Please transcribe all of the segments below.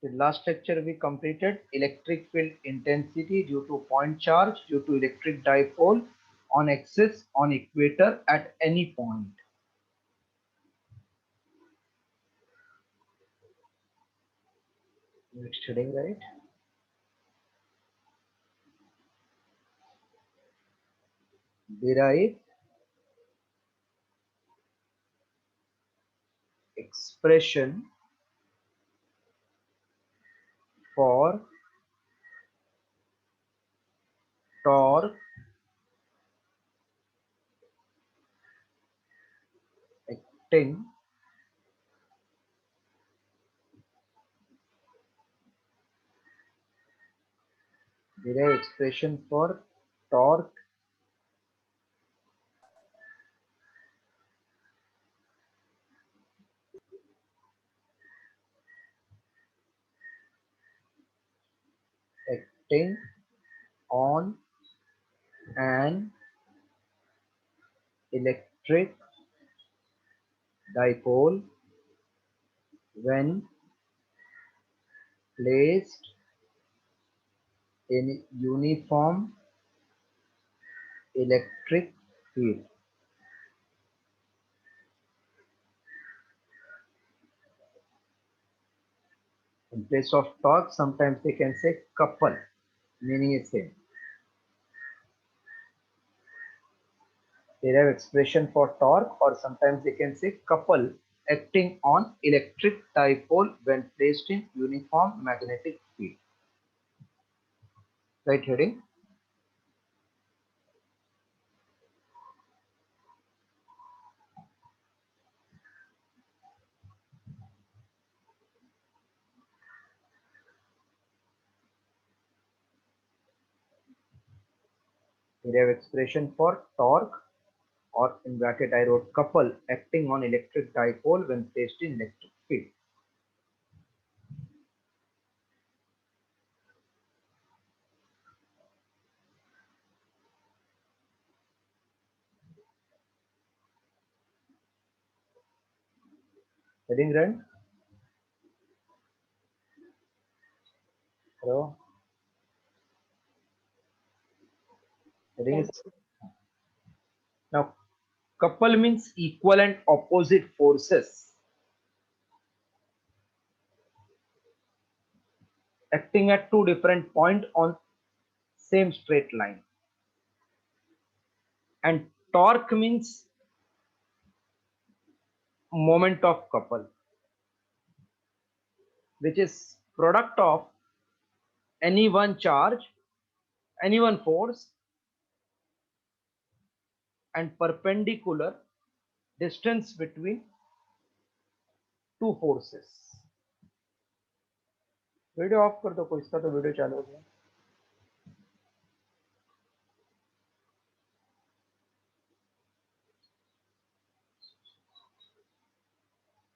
In last lecture we completed electric field intensity due to point charge due to electric dipole on axis on equator at any point. You're studying, right? Derive expression for torque acting derive expression for torque acting on an electric dipole when placed in uniform electric field. In place of torque, sometimes they can say couple, meaning is same. They have expression for torque, or sometimes they can say couple acting on electric dipole when placed in uniform magnetic field. Right heading? They have expression for torque, or in bracket I wrote couple acting on electric dipole when placed in electric field. Heading run? Hello? Heading is now couple means equal and opposite forces acting at two different points on same straight line. And torque means moment of couple, which is product of any one charge, any one force, and perpendicular distance between two forces. Video of कर दो, कोई इसका तो video चालू हो गया.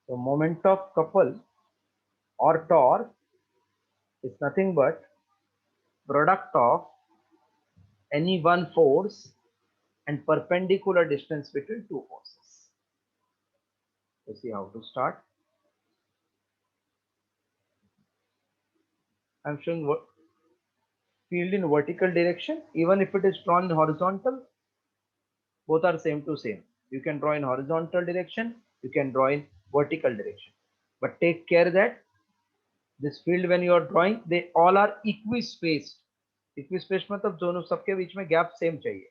So moment of couple or torque is nothing but product of any one force and perpendicular distance between two forces. Let's see how to start. I'm showing what field in vertical direction. Even if it is drawn in horizontal, both are same to same. You can draw in horizontal direction, you can draw in vertical direction, but take care that this field when you are drawing, they all are equispaced. Equispaced मतलब दोनों सबके बीच में gap same चाहिए.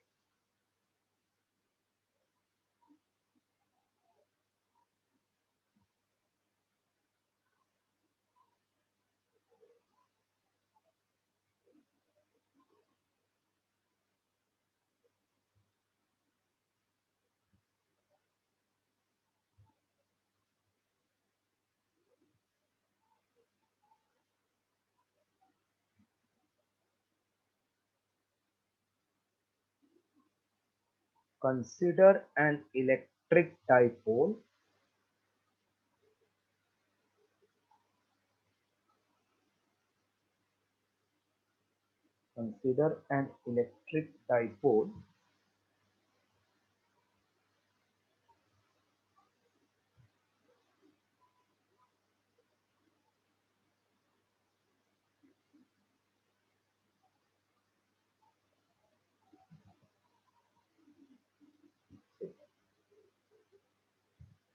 Consider an electric dipole consider an electric dipole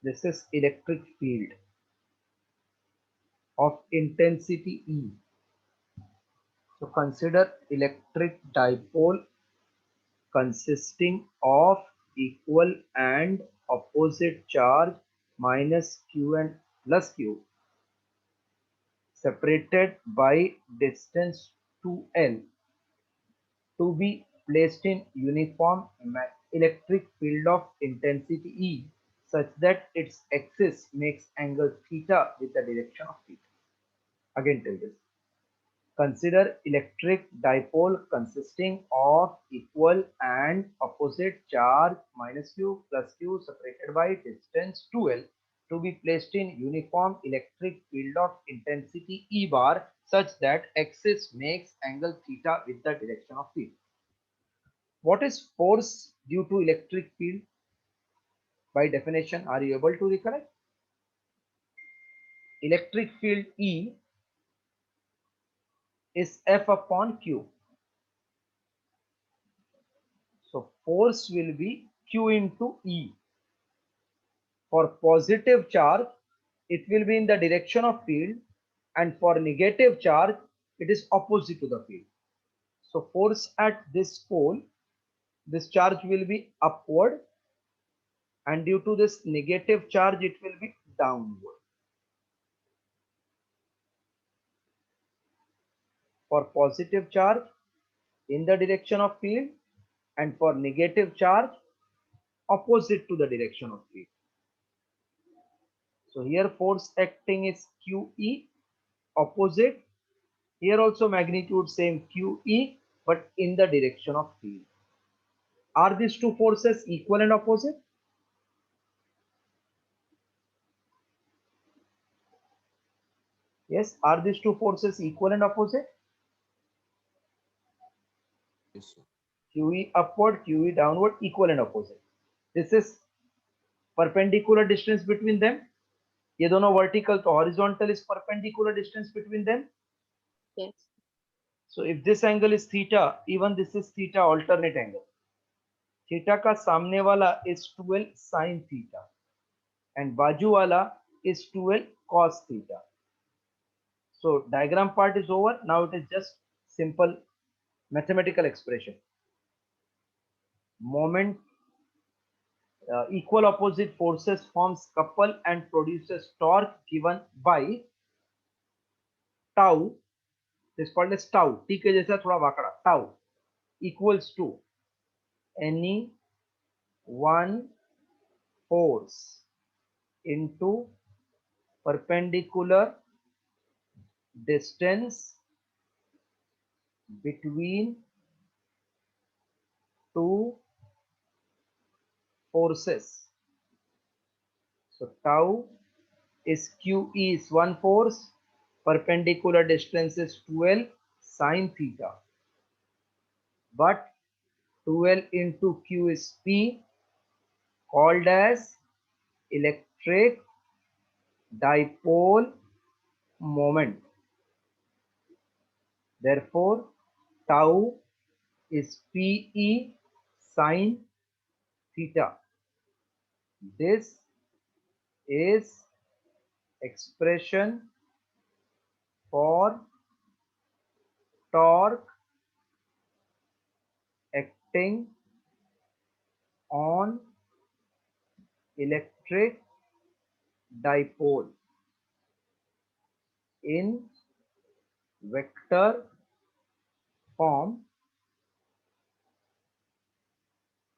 This is electric field of intensity E. So consider electric dipole consisting of equal and opposite charge minus q and plus q separated by distance 2L to be placed in uniform electric field of intensity E such that its axis makes angle theta with the direction of theta. Again tell this. Consider electric dipole consisting of equal and opposite charge minus q plus q separated by distance 2L to be placed in uniform electric field of intensity E bar such that axis makes angle theta with the direction of theta. What is force due to electric field? By definition, are you able to recollect? Electric field E is F upon Q. So force will be Q into E. For positive charge, it will be in the direction of field, and for negative charge, it is opposite to the field. So force at this pole, this charge will be upward, and due to this negative charge, it will be downward. For positive charge, in the direction of field, and for negative charge, opposite to the direction of field. So here force acting is QE, opposite. Here also magnitude same QE, but in the direction of field. Are these two forces equal and opposite? Yes, are these two forces equal and opposite? Yes, sir. QE upward, QE downward, equal and opposite. This is perpendicular distance between them. ये दोनों vertical तो horizontal is perpendicular distance between them. Yes. So if this angle is theta, even this is theta, alternate angle. Theta का सामने वाला is 12 sin theta and बाजू वाला is 12 cos theta. So diagram part is over. Now it is just simple mathematical expression. Moment equal opposite forces forms couple and produces torque given by tau. This is called as tau. T के जैसा थोड़ा वाकड़ा tau equals to any one force into perpendicular distance between two forces. So tau is QE is one force, perpendicular distance is 12 sine theta. But 12 into Q is P, called as electric dipole moment. Therefore, tau is PE sine theta. This is expression for torque acting on electric dipole in vector form.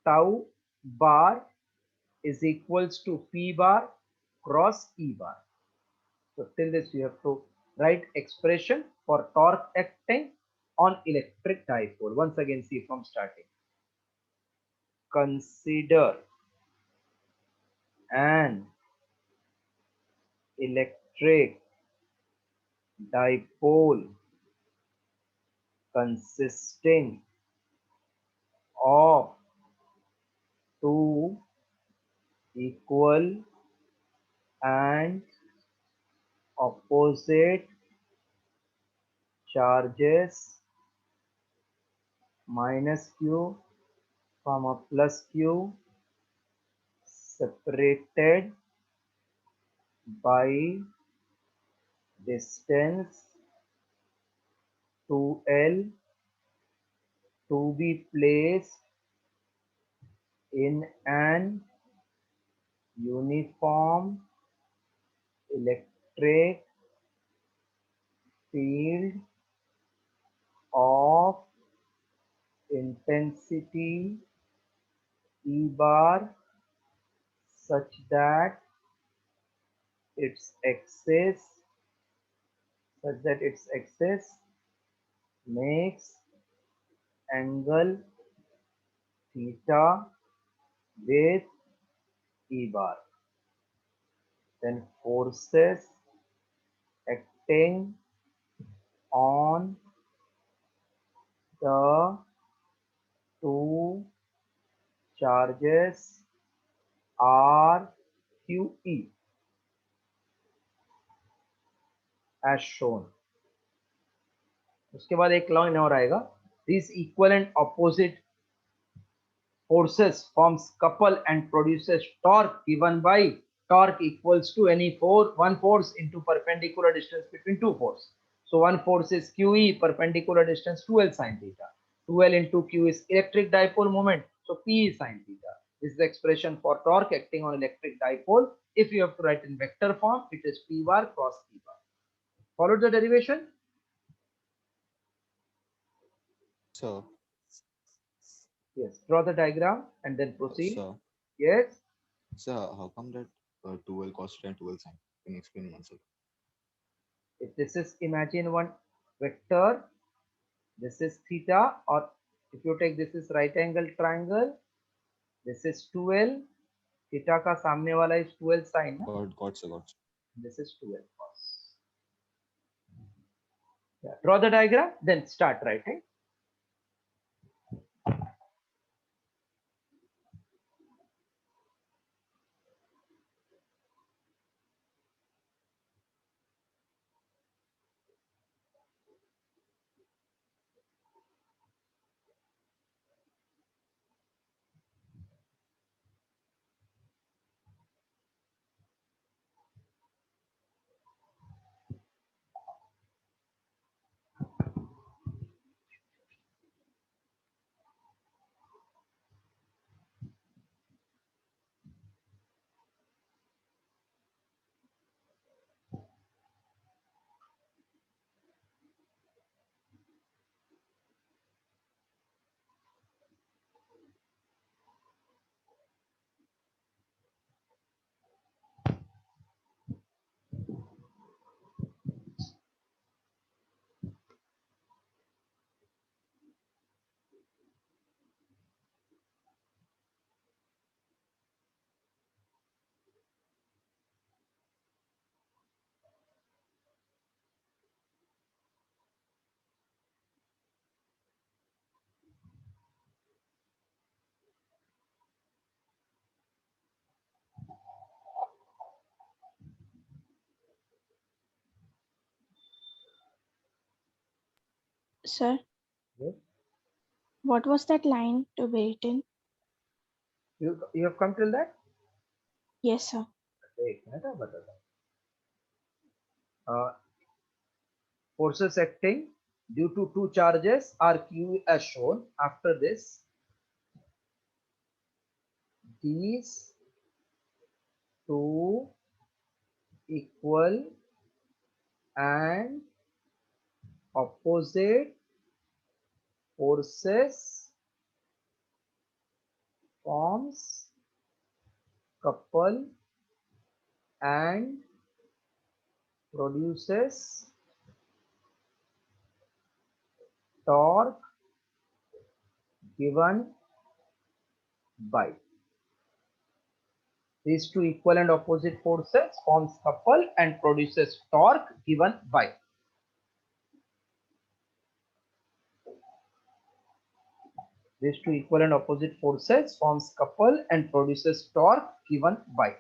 Tau bar is equals to P bar cross E bar. So till this you have to write expression for torque acting on electric dipole. Once again see from starting. Consider an electric dipole consisting of two equal and opposite charges minus q comma plus q separated by distance 2L to be placed in an uniform electric field of intensity E bar such that its axis makes angle theta with E bar. Then forces acting on the two charges are QE as shown. उसके बाद एक line और आएगा. These equal and opposite forces forms couple and produces torque given by torque equals to any one force into perpendicular distance between two forces. So one force is QE, perpendicular distance 2L sin theta. 2L into Q is electric dipole moment. So P is sin theta. This is the expression for torque acting on electric dipole. If you have to write in vector form, it is P bar cross P bar. Followed the derivation? So, Yes. Draw the diagram and then proceed. so, Yes. so how come that 2L cos theta and 2L sin? Can you explain once again? If this is, imagine one vector, this is theta, or if you take this is right angle triangle, this is 2L, theta का सामने वाला is 2L sin, Got so. this is 2L cos. Yeah. Draw the diagram, then start writing. Sir, Yes. what was that line to be written? You have come till that? Yes, sir. एक minute है, बताता हूँ. Forces acting due to two charges are Q as shown. After this, these two equal and opposite forces forms couple and produces torque given by. These two equal and opposite forces forms couple and produces torque given by. These two equal and opposite forces forms couple and produces torque given by.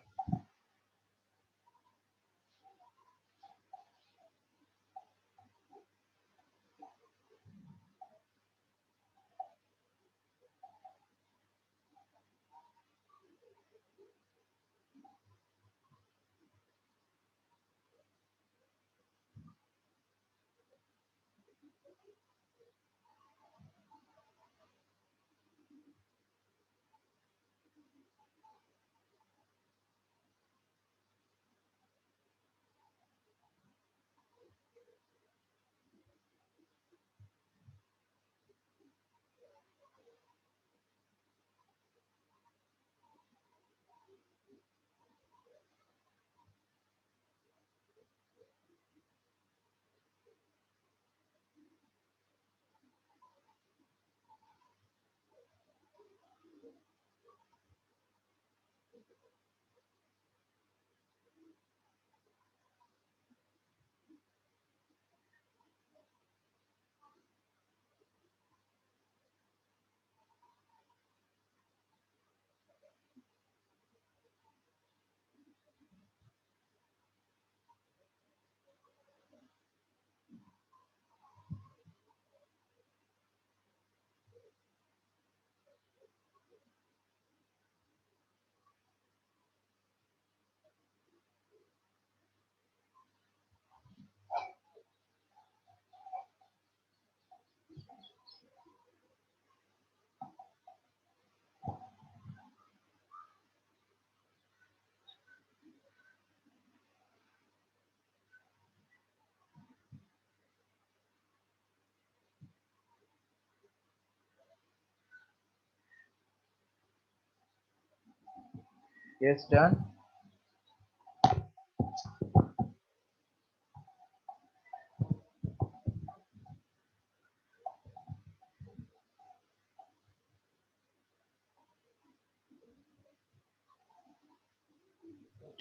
Yes, done.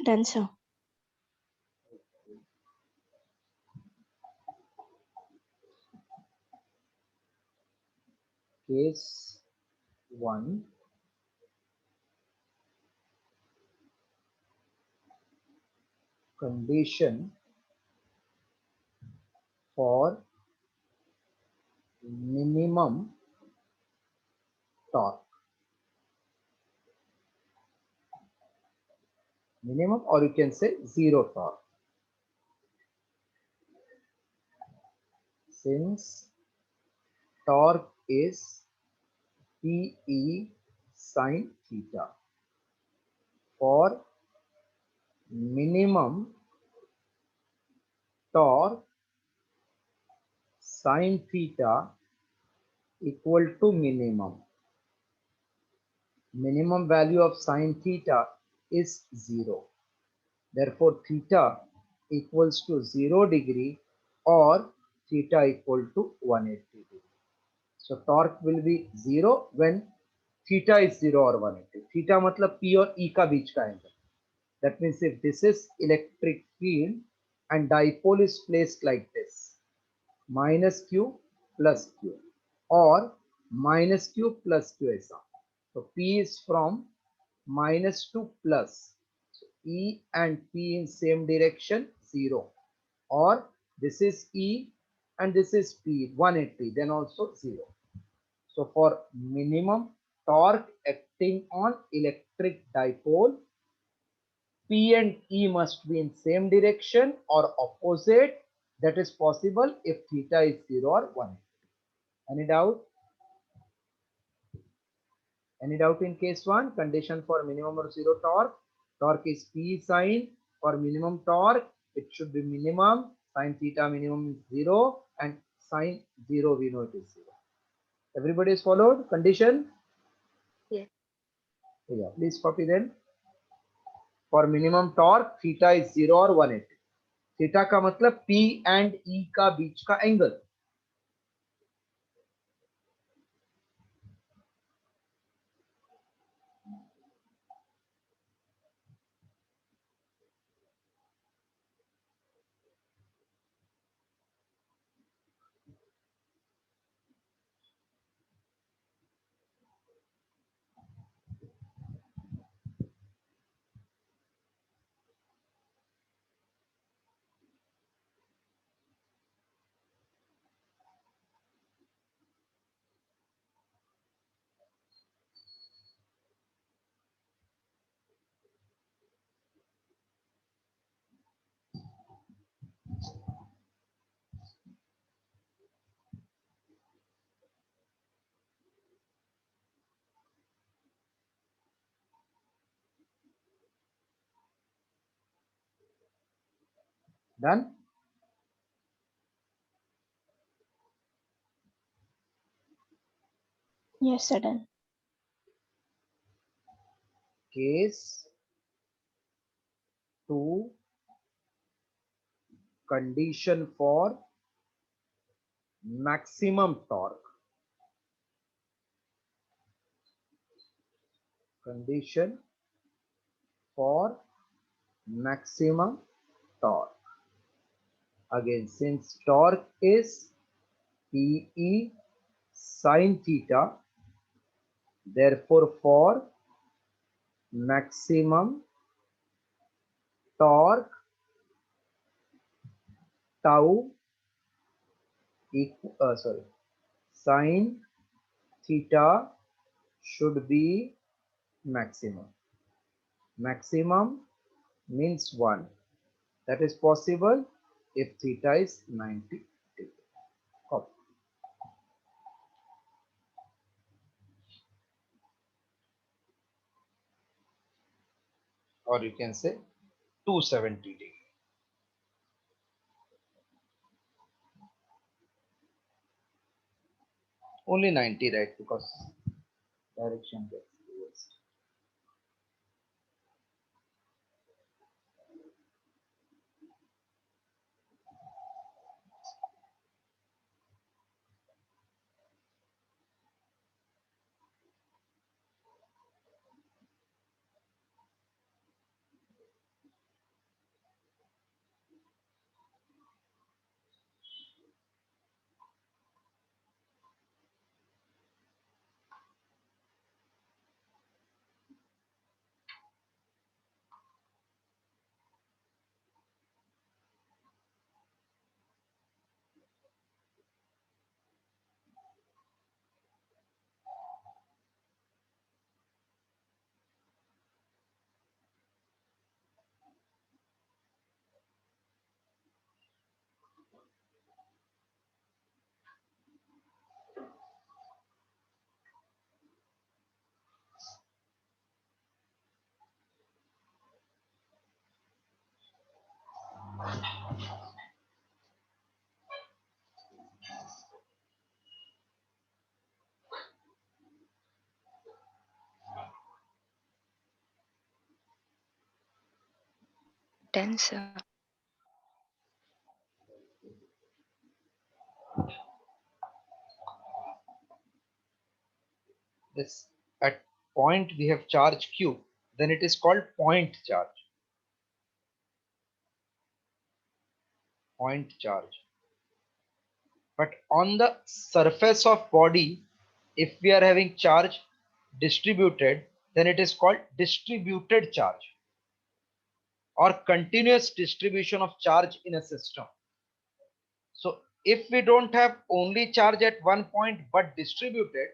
Done, sir. Case 1. Condition for minimum torque. Minimum, or you can say zero torque. Since torque is PE sine theta, for minimum torque sine theta equal to minimum. Minimum value of sine theta is 0. Therefore, theta equals to 0 degree or theta equal to 180 degree. So torque will be 0 when theta is 0 or 180. Theta मतलब P और E का बीच का angle. That means if this is electric field and dipole is placed like this, minus Q plus Q or minus Q plus Q ऐसा. So P is from minus to plus. So E and P in same direction 0, or this is E and this is P 180, then also 0. So for minimum torque acting on electric dipole, P and E must be in same direction or opposite. That is possible if theta is 0 or 180. Any doubt? Any doubt in case 1? Condition for minimum or zero torque. Torque is P sine. For minimum torque, it should be minimum. Sine theta minimum is 0 and sine 0 we know it is 0. Everybody is followed? Condition? Yes. Yeah, please copy then. For minimum torque, theta is 0 or 180. Theta का मतलब P and E का बीच का angle. Done? Yes, sir. Done. Case 2. Condition for maximum torque. Condition for maximum torque. Again, since torque is PE sin theta, therefore for maximum torque, tau sin theta should be maximum. Maximum means 1. That is possible if theta is 90 degree. Copy. Or you can say 270 degree. Only 90, right? Because direction gets reversed. Done, sir. This at point we have charge Q, then it is called point charge. Point charge. But on the surface of body, if we are having charge distributed, then it is called distributed charge or continuous distribution of charge in a system. So if we don't have only charge at one point but distributed,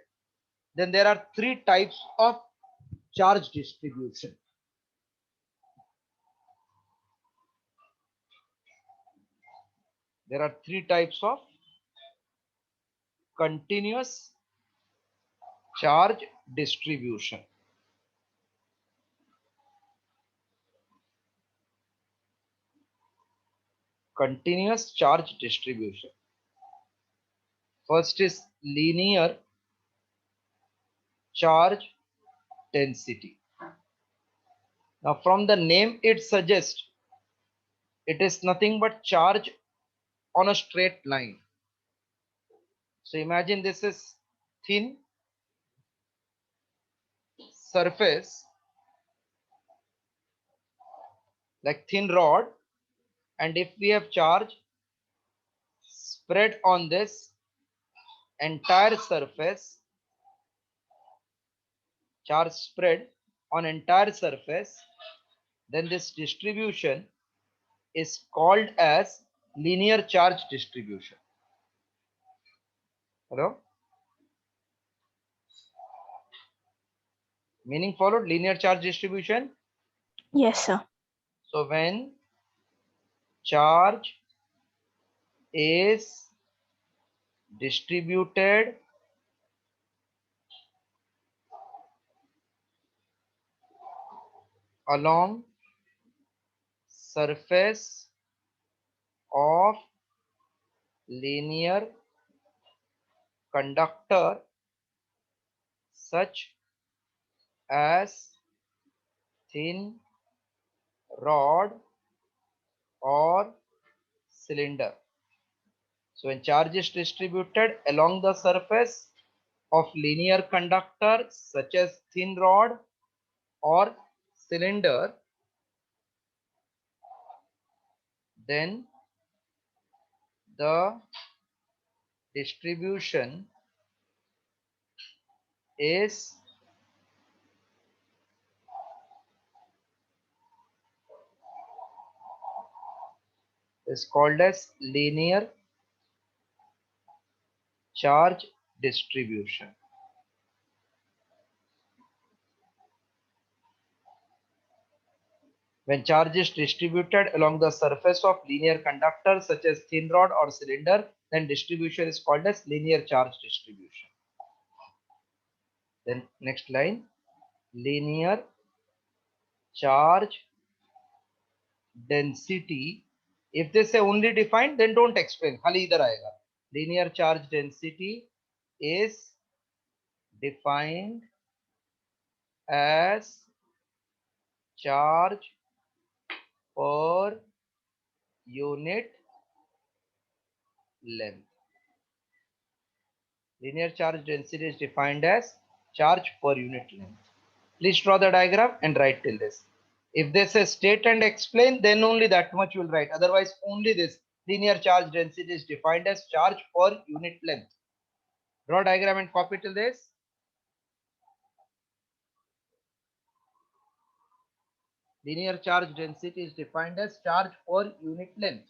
then there are 3 types of charge distribution. There are 3 types of continuous charge distribution. Continuous charge distribution. First is linear charge density. Now from the name it suggests it is nothing but charge on a straight line. So imagine this is thin surface like thin rod, and if we have charge spread on this entire surface, charge spread on entire surface, then this distribution is called as linear charge distribution. Hello? Meaning followed? Linear charge distribution. Yes, sir. So when charge is distributed along surface of linear conductor such as thin rod or cylinder. So when charge is distributed along the surface of linear conductor such as thin rod or cylinder, then the distribution is called as linear charge distribution. When charge is distributed along the surface of linear conductor such as thin rod or cylinder, then distribution is called as linear charge distribution. Then next line, linear charge density. If they say only defined, then don't explain. खाली इधर आएगा. Linear charge density is defined as charge per unit length. Linear charge density is defined as charge per unit length. Please draw the diagram and write till this. If they say state and explain, then only that much you will write. Otherwise, only this. Linear charge density is defined as charge per unit length. Draw diagram and copy till this. Linear charge density is defined as charge per unit length.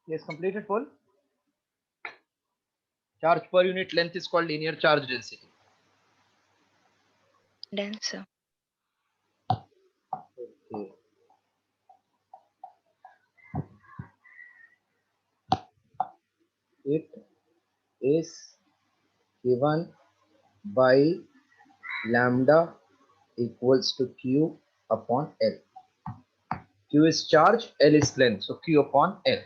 Yes, completed full. Charge per unit length is called linear charge density. Done, sir. Okay. It is given by lambda equals to Q upon L. Q is charge, L is length, so Q upon L.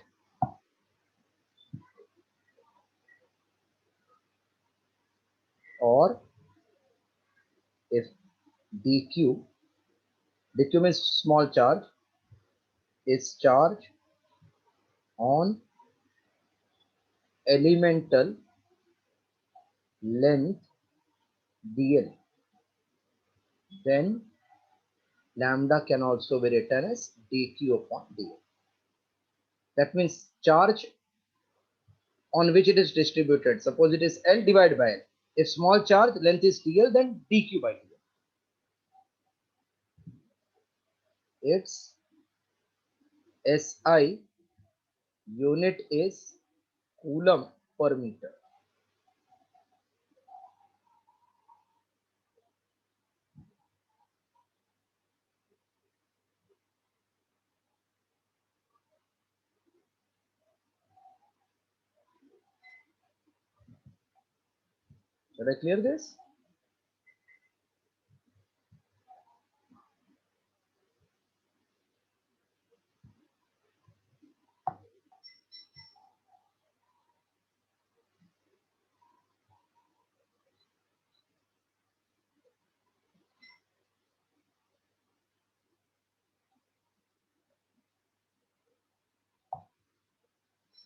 Or if dq means small charge, is charge on elemental length dl, then lambda can also be written as dq upon dl. That means charge on which it is distributed. Suppose it is L divided by L. If small charge length is TL, then dq by dl. Its SI unit is coulomb per meter. Should I clear this?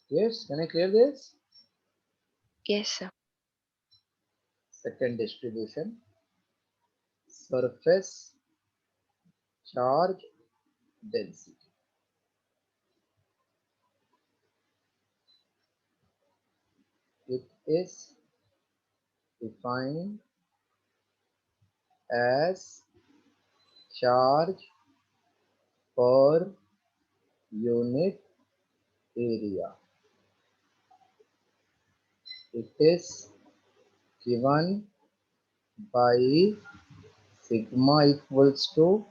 Yes, can I clear this? Yes, sir. Second distribution, surface charge density. It is defined as charge per unit area. It is given by sigma equals to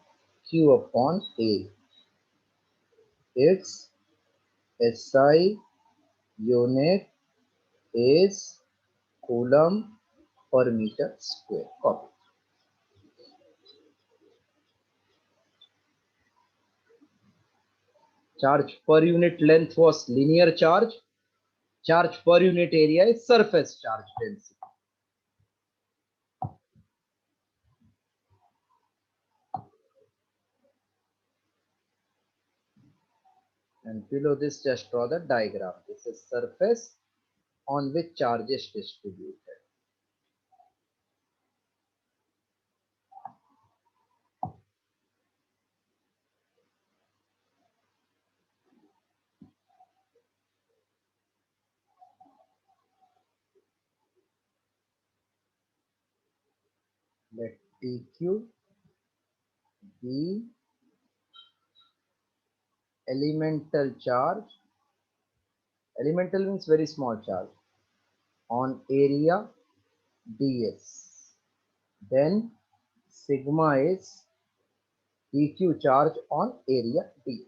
Q upon A. Its SI unit is coulomb per meter square. Copy. Charge per unit length was linear charge. Charge per unit area is surface charge density. And below this, just draw the diagram. This is surface on which charge is distributed. Let dq be elemental charge. Elemental means very small charge on area ds. Then sigma is dq charge on area ds.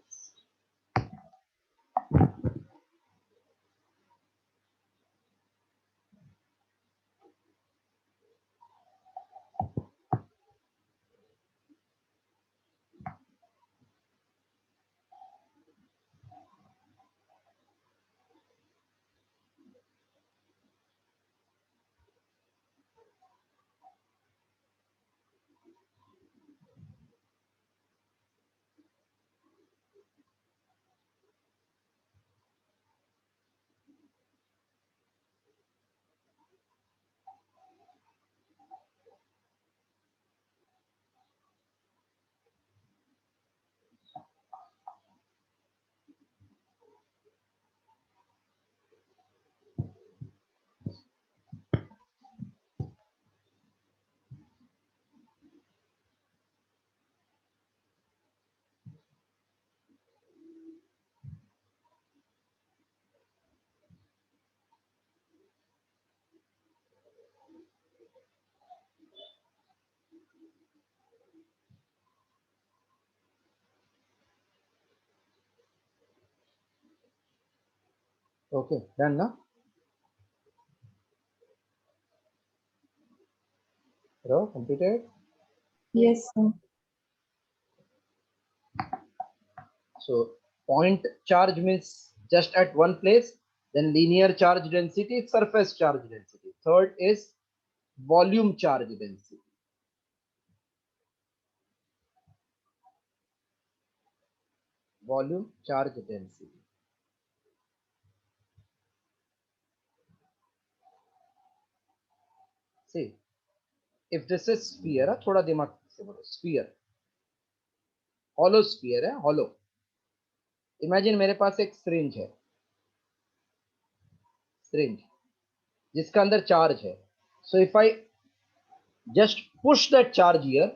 Okay, done now. Hello, completed. Yes, sir. So point charge means just at one place. Then linear charge density is surface charge density. Third is volume charge density. Volume charge density. See, if this is sphere, थोड़ा दिमाग से बोलो, sphere, hollow sphere है, hollow. Imagine मेरे पास एक syringe है, syringe, जिसका अंदर चार्ज है. So if I just push that charge here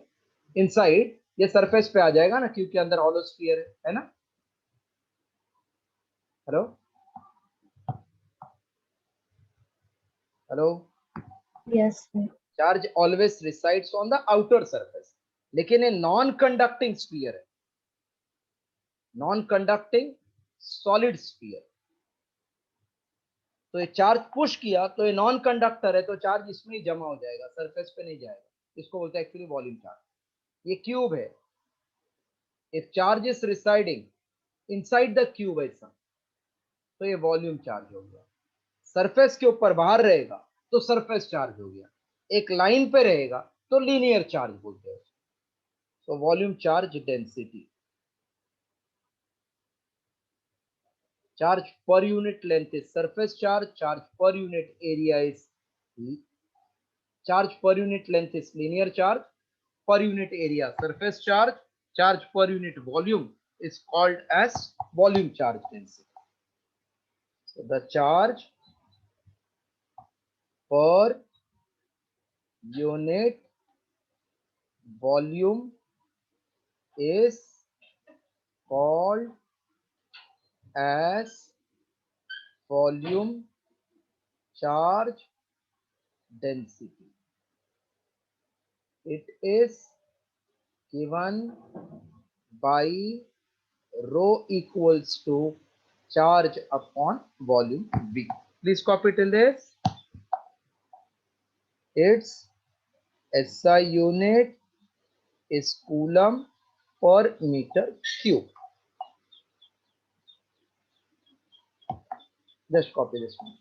inside, ये सरफेस पे आ जाएगा ना, क्योंकि अंदर hollow sphere है ना. Hello hello. Yes, sir. Charge always resides on the outer surface. लेकिन ये नॉन कंडक्टिंग स्फीयर है, नॉन कंडक्टिंग सॉलिड स्फीयर. तो ये चार्ज पुश किया तो ये नॉन कंडक्टर है, तो चार्ज इसमें ही जमा हो जाएगा, सरफेस पे नहीं जाएगा. इसको बोलते हैं एक्चुअली वॉल्यूम चार्ज. ये क्यूब है. If charge is residing inside the cube ऐसा, तो ये वॉल्यूम चार्ज हो गया. सरफेस के ऊपर बाहर रहेगा तो सरफेस चार्ज हो गया. एक लाइन पे रहेगा तो लीनियर चार्ज बोलते हैं. So volume charge density. Charge per unit length is surface charge. Charge per unit area is charge per unit length is linear charge. Per unit area surface charge. Charge per unit volume is called as volume charge density. So the charge per unit volume is called as volume charge density. It is given by rho equals to charge upon volume V. Please copy till this. Its SI unit is coulomb per meter cube. Just copy this one.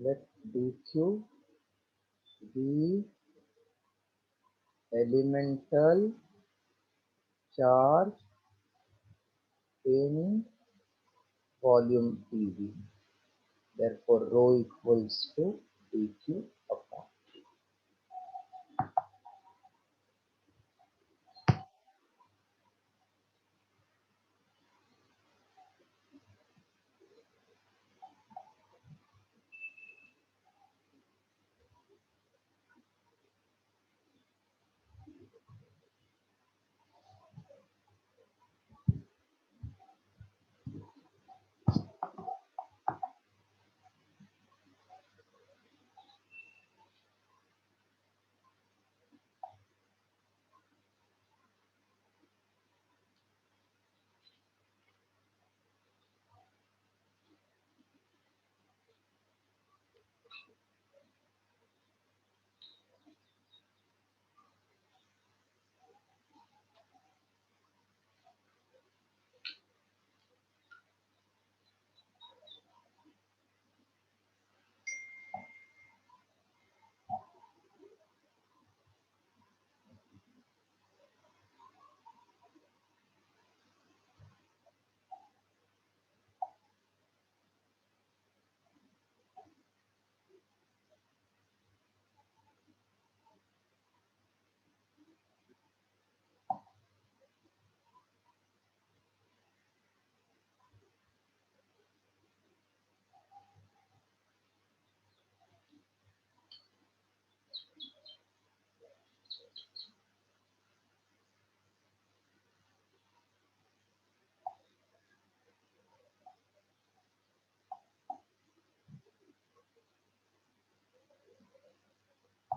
Let dq be elemental charge in volume PV. Therefore, rho equals to dq upon.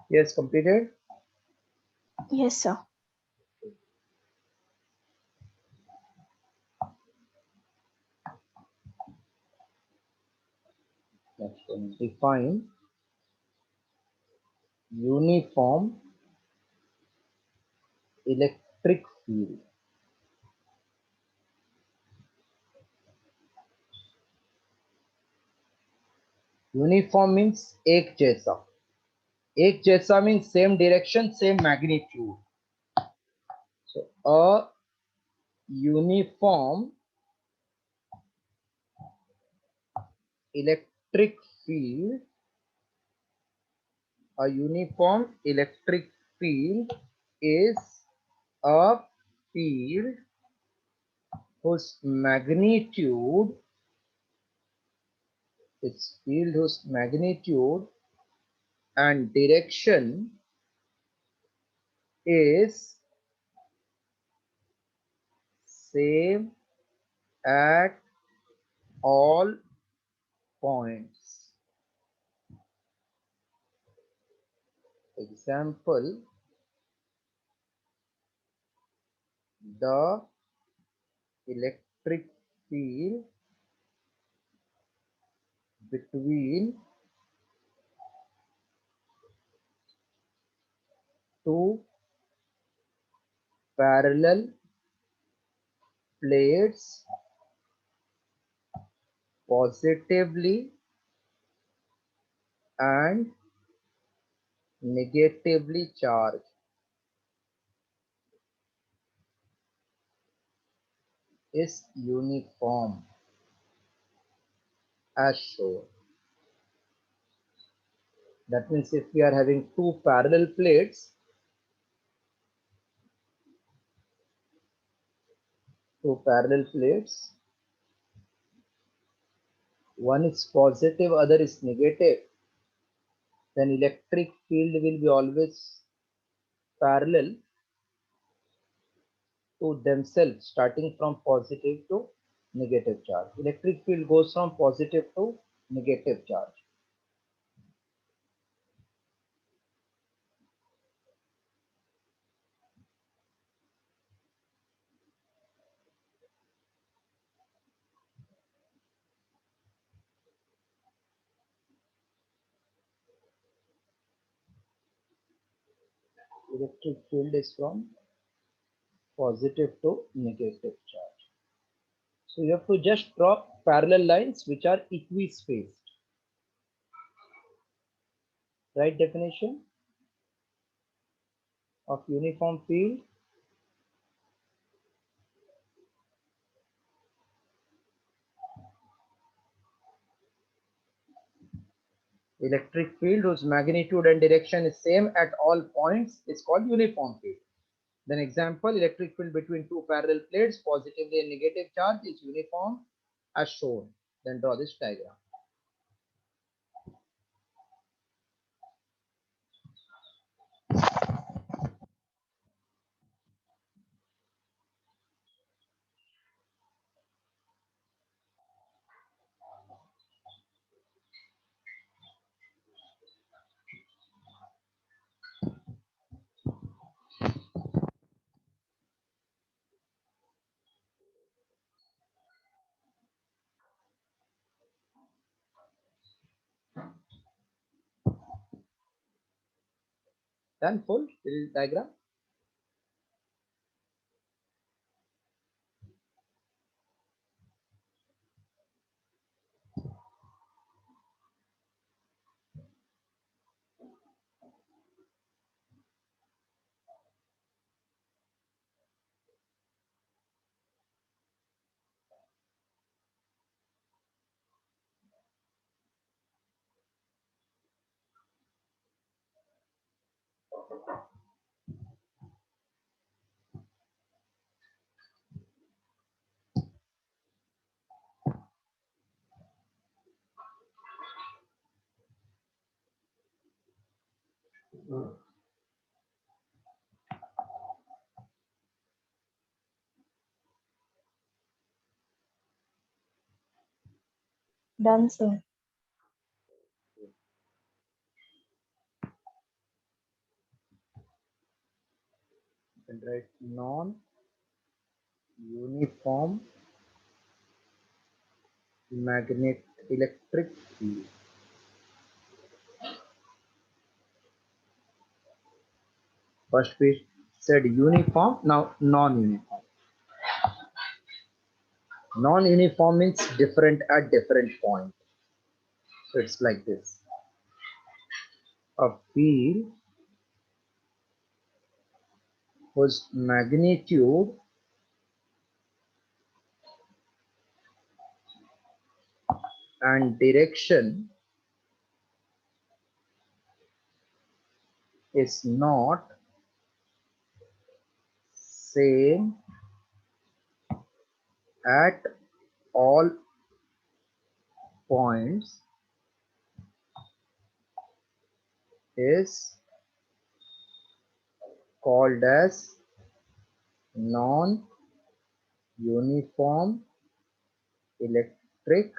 Yes, completed. Yes, sir. Next one, define uniform electric field. Uniform means एक जैसा. एक जैसा means same direction, same magnitude. So a uniform electric electric field, a uniform electric field is a field whose magnitude and direction is same at all points. Example, the electric field between two parallel plates positively and negatively charged is uniform as shown. That means if we are having two parallel plates, one is positive, other is negative, then electric field will be always parallel to themselves, starting from positive to negative charge. Electric field goes from positive to negative charge. Electric field is from positive to negative charge. So you have to just draw parallel lines which are equispaced. Right definition of uniform field? Electric field whose magnitude and direction is same at all points is called uniform field. Then example, electric field between two parallel plates, positively and negative charge is uniform as shown. Then draw this diagram. Then full diagram. Done, sir. And write non-uniform magnet electric field. First we said uniform, now non-uniform. Non-uniform means different at different point. So it's like this. A field whose magnitude and direction is not same at all points is called as non-uniform electric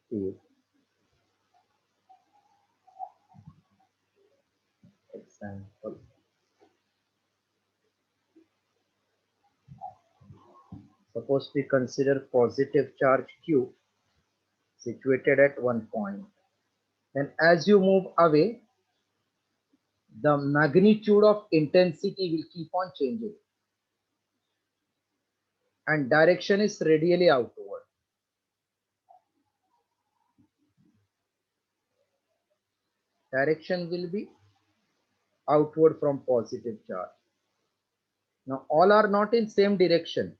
field. Example. Suppose we consider positive charge Q situated at one point. Then as you move away, the magnitude of intensity will keep on changing and direction is radially outward. Direction will be outward from positive charge. Now all are not in same direction.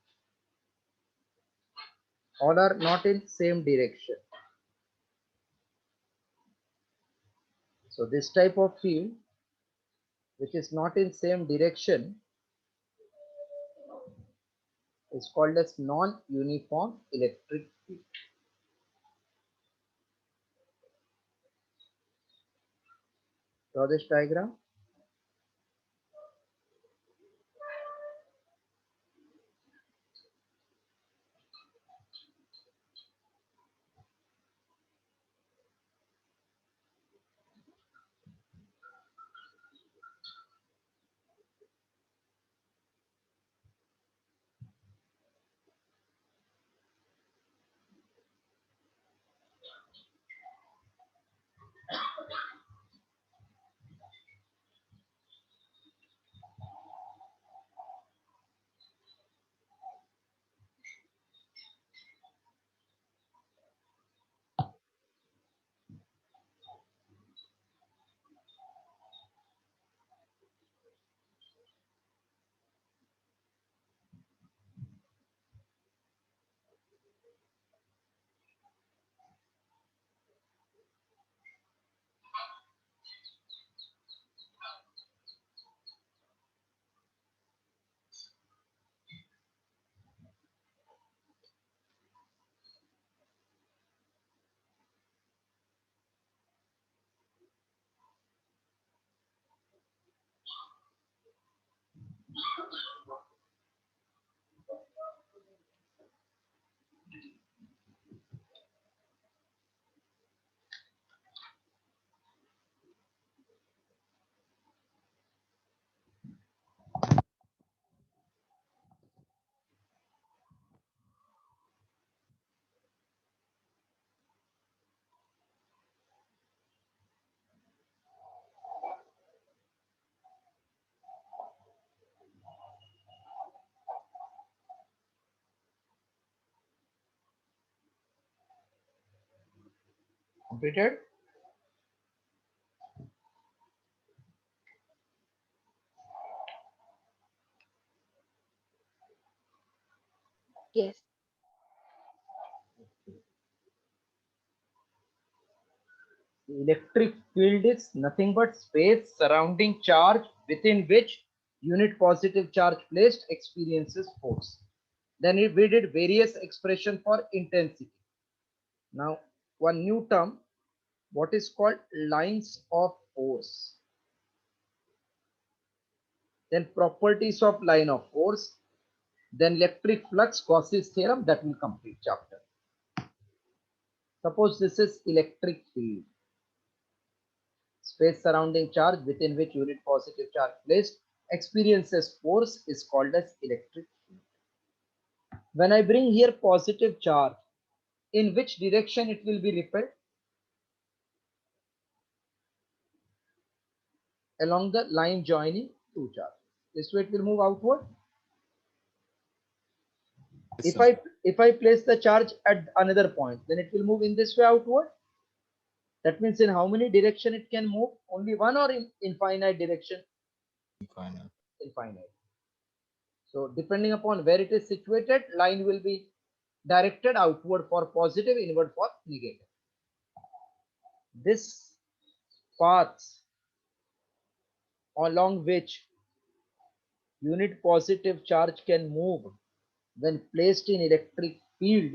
All are not in same direction. So this type of field which is not in same direction is called as non-uniform electric field. Draw this diagram. Completed? Yes. The electric field is nothing but space surrounding charge within which unit positive charge placed experiences force. Then we did various expression for intensity. Now one new term, what is called lines of force. Then properties of line of force. Then electric flux, Gauss's theorem, that will complete chapter. Suppose this is electric field. Space surrounding charge within which unit positive charge placed experiences force is called as electric field. When I bring here positive charge, in which direction it will be repelled? Along the line joining two charges. This way it will move outward. Yes, If sir. I place the charge at another point, then it will move in this way outward. That means in how many direction it can move? Only one, or in infinite direction? Infinite. Infinite. So depending upon where it is situated, line will be directed outward for positive, inward for negative. This path along which unit positive charge can move when placed in electric field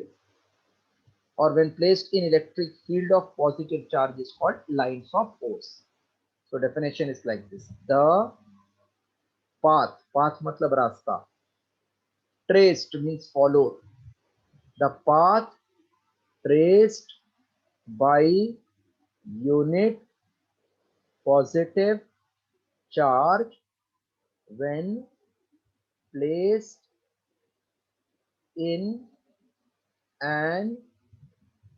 or when placed in electric field of positive charge is called lines of force. So definition is like this. The path matlab rasta, traced means followed. The path traced by unit positive charge when placed in an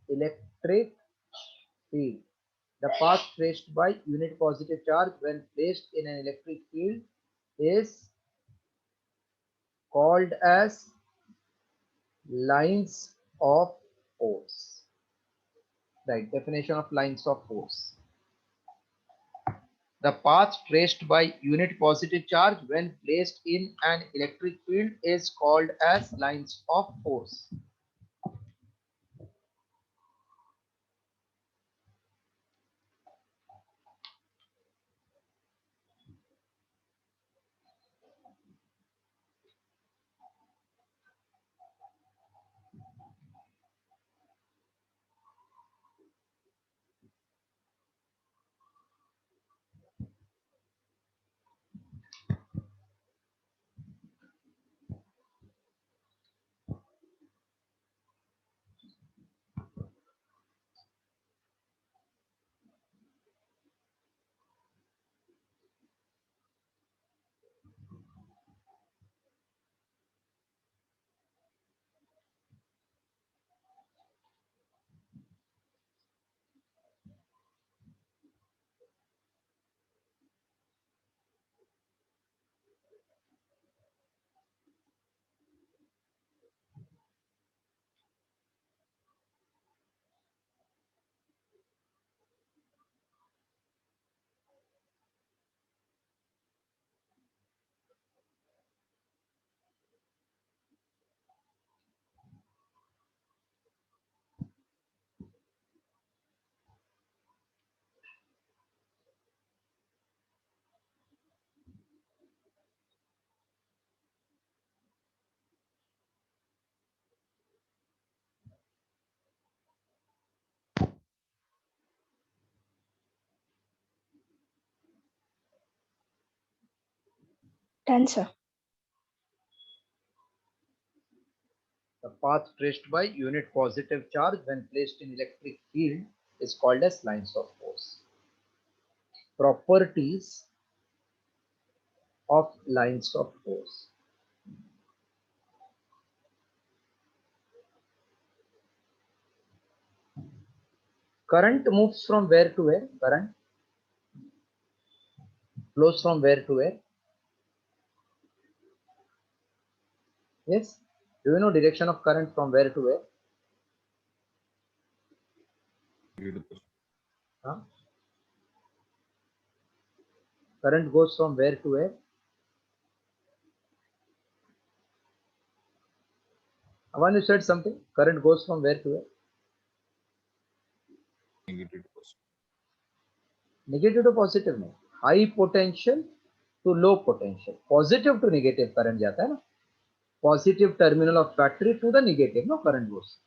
electric field. The path traced by unit positive charge when placed in an electric field is called as lines of force. Right, definition of lines of force. The path traced by unit positive charge when placed in an electric field is called as lines of force. Done, sir. The path traced by unit positive charge when placed in electric field is called as lines of force. Properties of lines of force. Current moves from where to where? Current flows from where to where? Yes. Do you know direction of current from where to where? Negative position. Huh? Current goes from where to where? Avan, you said something. Current goes from where to where? Negative position. Negative to positive में. High potential to low potential. Positive to negative current जाता है ना. Positive terminal of battery to the negative. No current goes.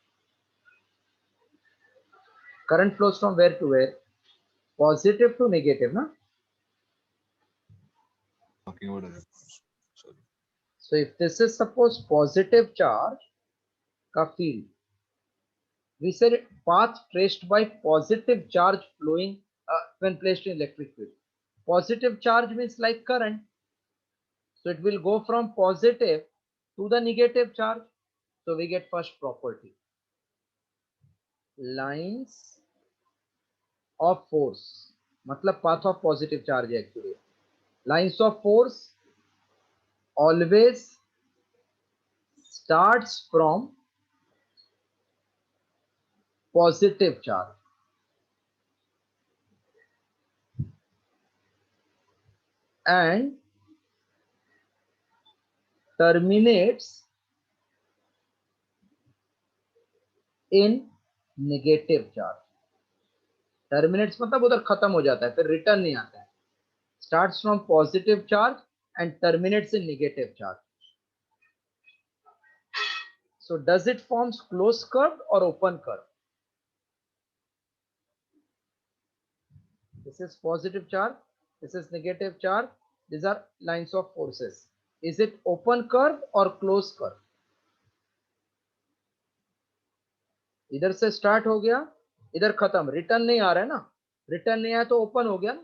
Current flows from where to where? Positive to negative, na? Talking about other points. Sorry. So if this is suppose positive charge का field, we said path traced by positive charge flowing when placed in electric field. Positive charge means like current, so it will go from positive to the negative charge. So we get first property, lines of force, मतलब path of positive charge actually. Lines of force always starts from positive charge and terminates in negative charge. Terminates मतलब उधर खत्म हो जाता है, फिर return नहीं आता है. Starts from positive charge and terminates in negative charge. So does it forms closed curve or open curve? This is positive charge, this is negative charge. These are lines of forces. Is it open curve or closed curve? इधर से start हो गया, इधर खत्म, return नहीं आ रहा है ना, रिटर्न नहीं आया तो ओपन हो गया ना.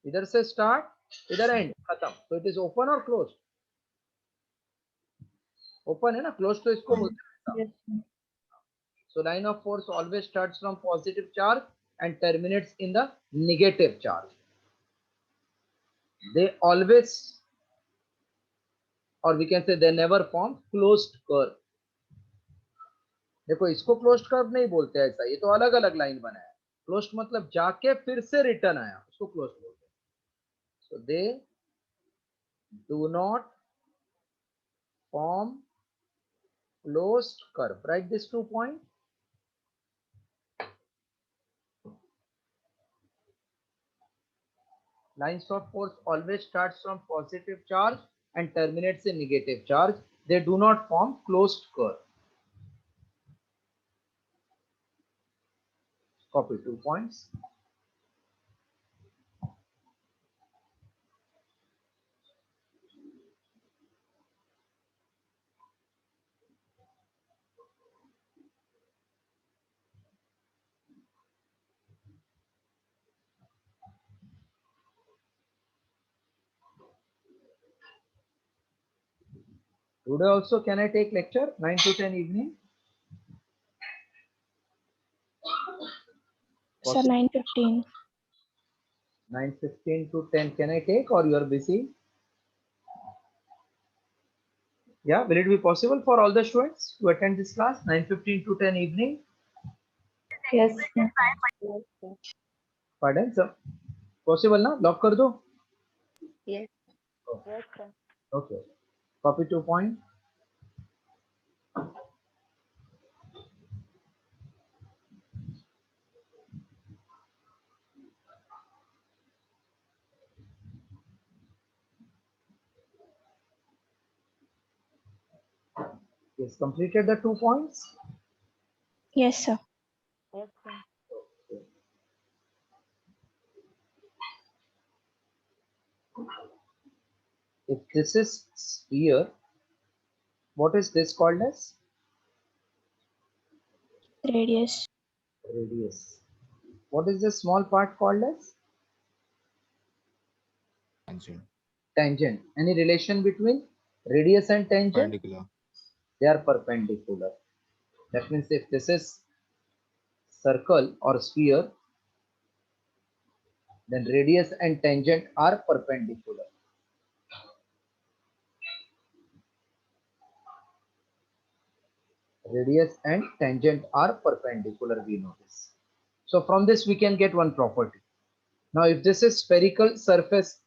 इधर से स्टार्ट, इधर एंड, खत्म, तो इट इज ओपन और क्लोज. ओपन है ना, क्लोज तो इसको बोलते हैं. Yes, sir. So line of force always starts from positive charge and terminates in the negative charge. They always, or we can say they never form closed curve. देखो इसको closed curve नहीं बोलते ऐसा, ये तो अलग अलग लाइन बना है. क्लोज्ड मतलब जाके फिर से रिटर्न आया, उसको क्लोज्ड बोलते हैं. So they do not form closed curve. Write these 2 points. Lines of force always starts from positive charge and terminates in negative charge. They do not form closed curve. Copy 2 points. Today also can I take lecture 9 to 10 evening? Sir, 9:15. 9:15 to 10 can I take, or you are busy? Yeah, will it be possible for all the students to attend this class 9:15 to 10 evening? Yes, sir. Yes, sir. Pardon sir? Possible ना? Lock कर दो. Yes. Oh, Yes, sir. okay. Copy 2 point. Yes, completed the 2 points. Yes, sir. Yes, sir. If this is sphere, what is this called as? Radius. Radius. What is the small part called as? Tangent. Tangent. Any relation between radius and tangent? Perpendicular. They are perpendicular. That means if this is circle or sphere, then radius and tangent are perpendicular. Radius and tangent are perpendicular, we know this. So from this we can get one property. Now if this is spherical surface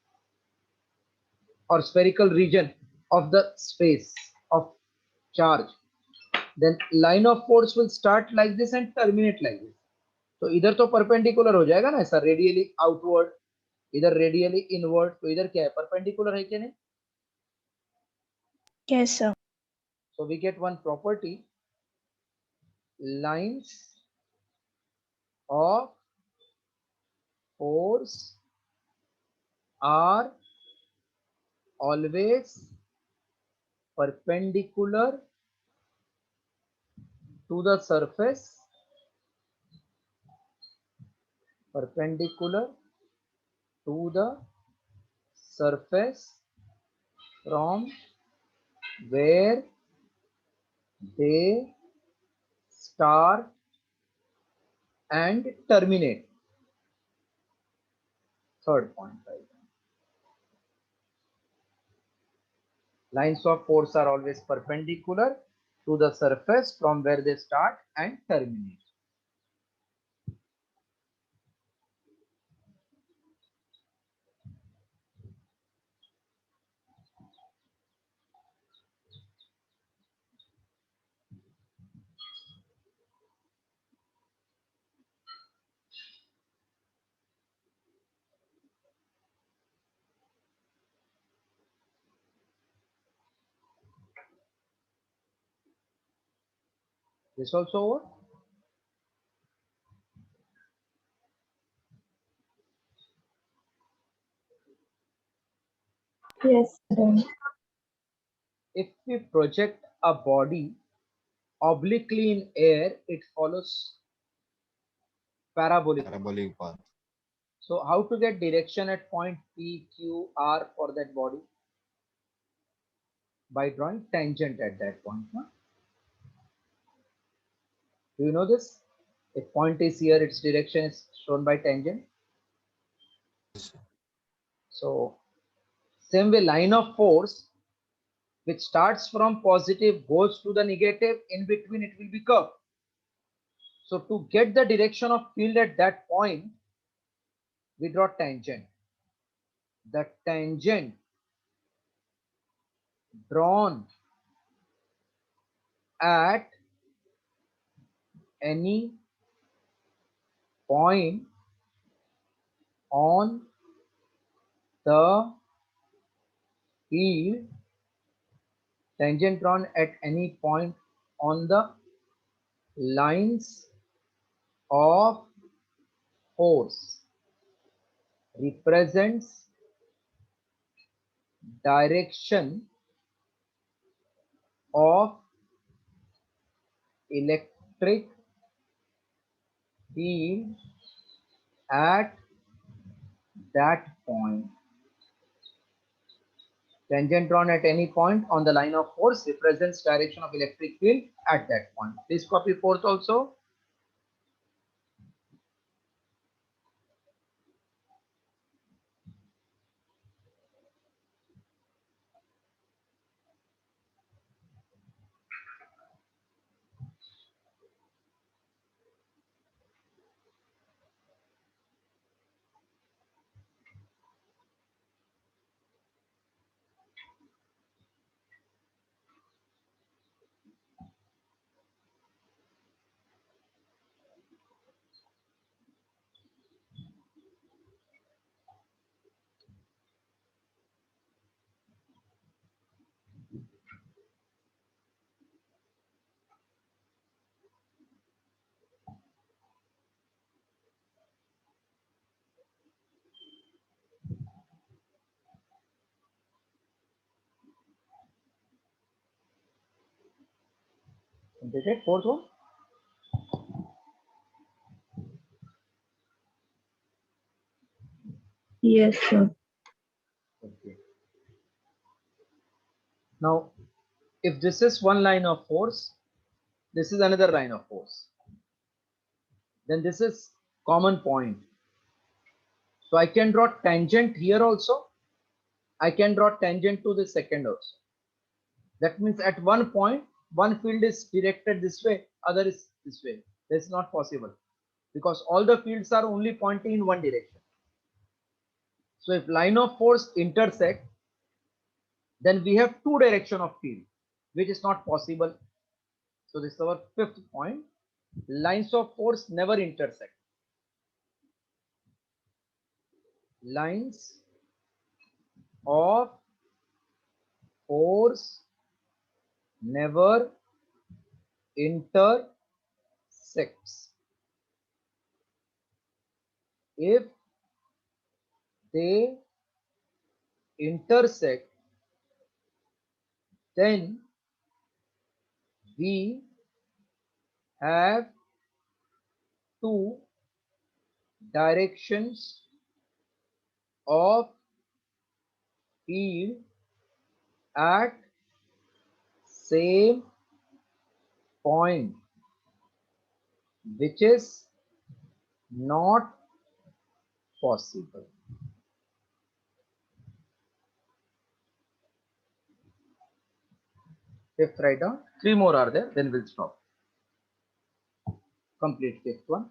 or spherical region of the space of charge, then line of force will start like this and terminate like this. तो इधर तो perpendicular हो जाएगा ना ऐसा, radially outward, इधर radially inward, तो इधर क्या है, परपेंडिकुलर है क्या नहीं? Yes, sir. So we get one property, lines of force are always perpendicular to the surface, perpendicular to the surface from where they start and terminate. Third point, right? Lines of force are always perpendicular to the surface from where they start and terminate. This also over. Yes, done. If we project a body obliquely in air, it follows parabolic. Parabolic path. So how to get direction at point P, Q, R for that body? By drawing tangent at that point. Huh? Do you know this? If point is here, its direction is shown by tangent. So same way, line of force which starts from positive goes to the negative, in between it will be curved. So to get the direction of field at that point, we draw tangent. The tangent drawn at any point on the field, tangent drawn at any point on the lines of force represents direction of electric field at that point. Tangent drawn at any point on the line of force represents direction of electric field at that point. Please copy fourth also. Completed fourth one. Yes, sir. Okay. Now, if this is one line of force, this is another line of force. Then this is common point. So I can draw tangent here also. I can draw tangent to the second also. That means at one point, one field is directed this way, other is this way. That's not possible because all the fields are only pointing in one direction. So if line of force intersect, then we have two direction of field, which is not possible. So this is our fifth point. Lines of force never intersect. Lines of force never intersects. If they intersect, then we have two directions of field at same point, which is not possible. Fifth, write down. Three more are there, then we'll stop. Complete fifth one.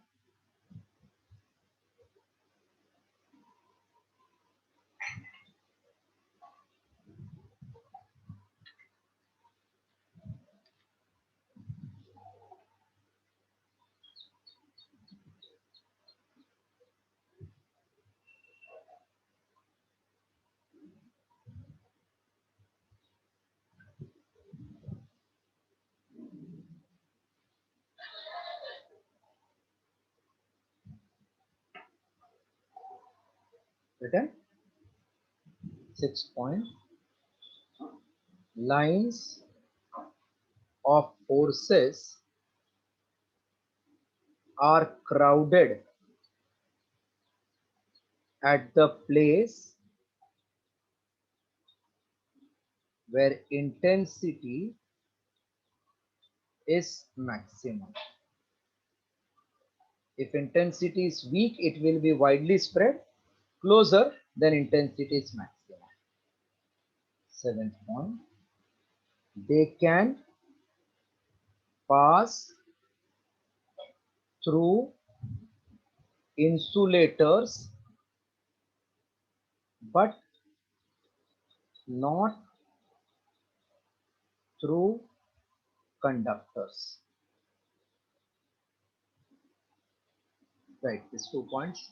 written 6 point lines of forces are crowded at the place where intensity is maximum. If intensity is weak, it will be widely spread closer than intensity is maximum. Seventh point, they can pass through insulators but not through conductors. Right, these 2 points.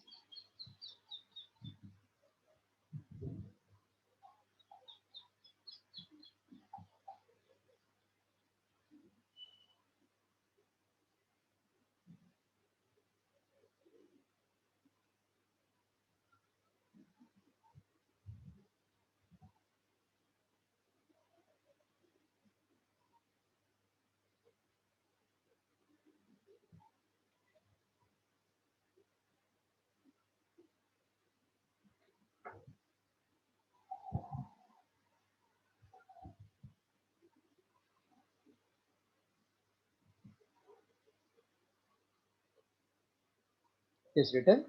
Is written.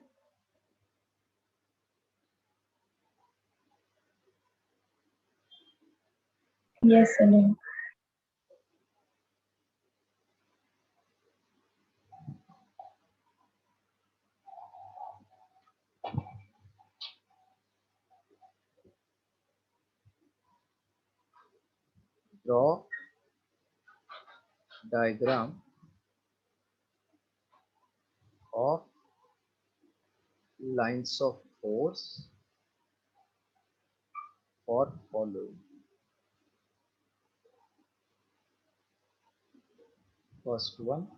Yes, Arun. Draw diagram of lines of force for following. First one,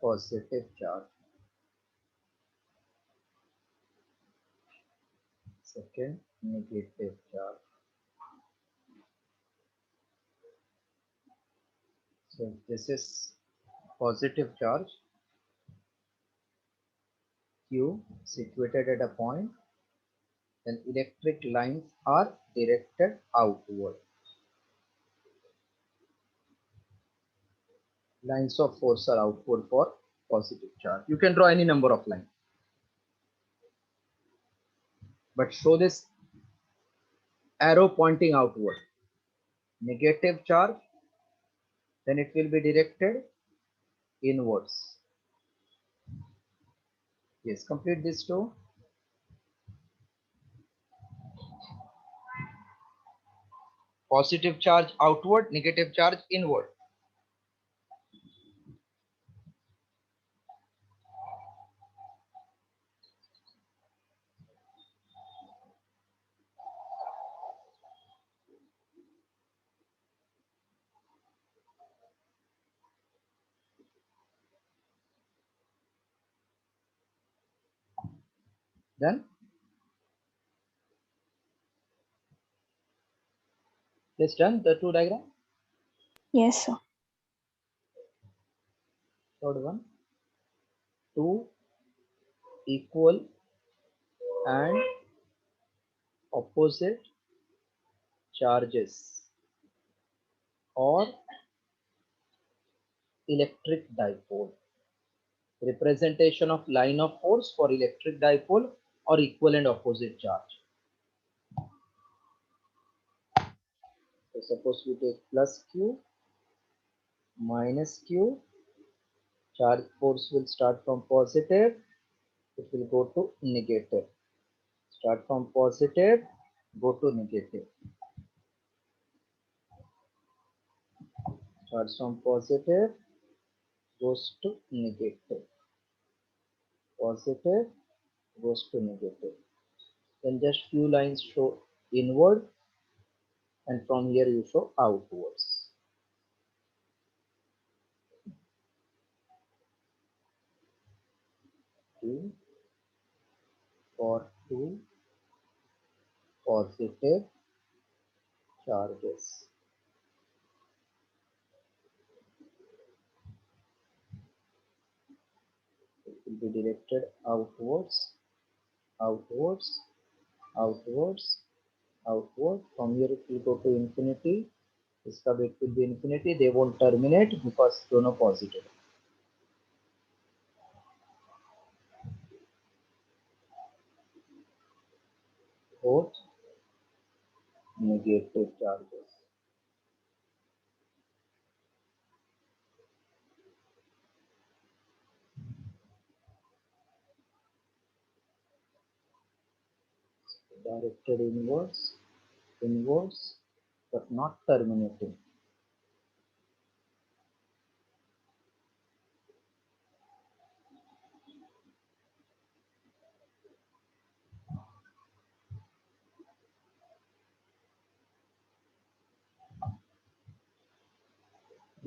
positive charge. Second, negative charge. So this is positive charge Q situated at a point, then electric lines are directed outward. Lines of force are outward for positive charge. You can draw any number of lines, but show this arrow pointing outward. Negative charge, then it will be directed inwards. Yes, complete this too. Positive charge outward, negative charge inward. Then yes, done the two diagram. Yes, sir. Third one, two equal and opposite charges or electric dipole. Representation of line of force for electric dipole or equal and opposite charge. So suppose we take plus Q, minus Q, charge force will start from positive, it will go to negative. Start from positive, go to negative. Starts from positive, goes to negative. Positive, goes to negative. Then just few lines show inward, and from here you show outwards. negative for two positive charges. It will be directed outwards, outwards, outwards, outward. From here it will go to infinity. इसका wait will be infinity. They won't terminate because दोनों positive. Both negative charges. Directed inwards, inwards, but not terminating.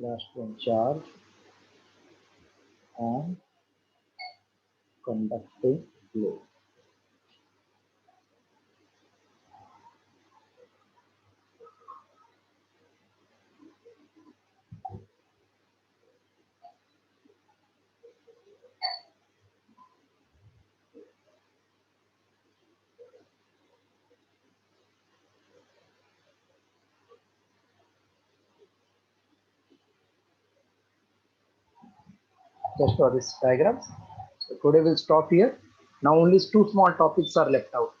Last one, charge on conducting plate. Just for this diagrams. So today we'll stop here. Now only two small topics are left out.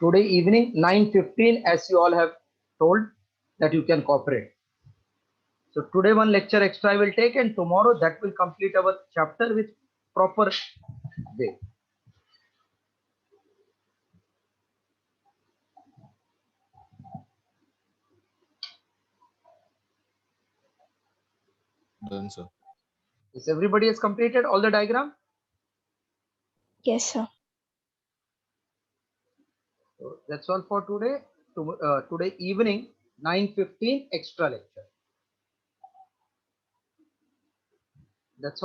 Today evening 9:15, as you all have told that you can cooperate. So today one lecture extra I will take, and tomorrow that will complete our chapter with proper way. Done, sir. Is everybody has completed all the diagram? Yes, sir. So that's all for today. Today evening 9:15 extra lecture. That's all.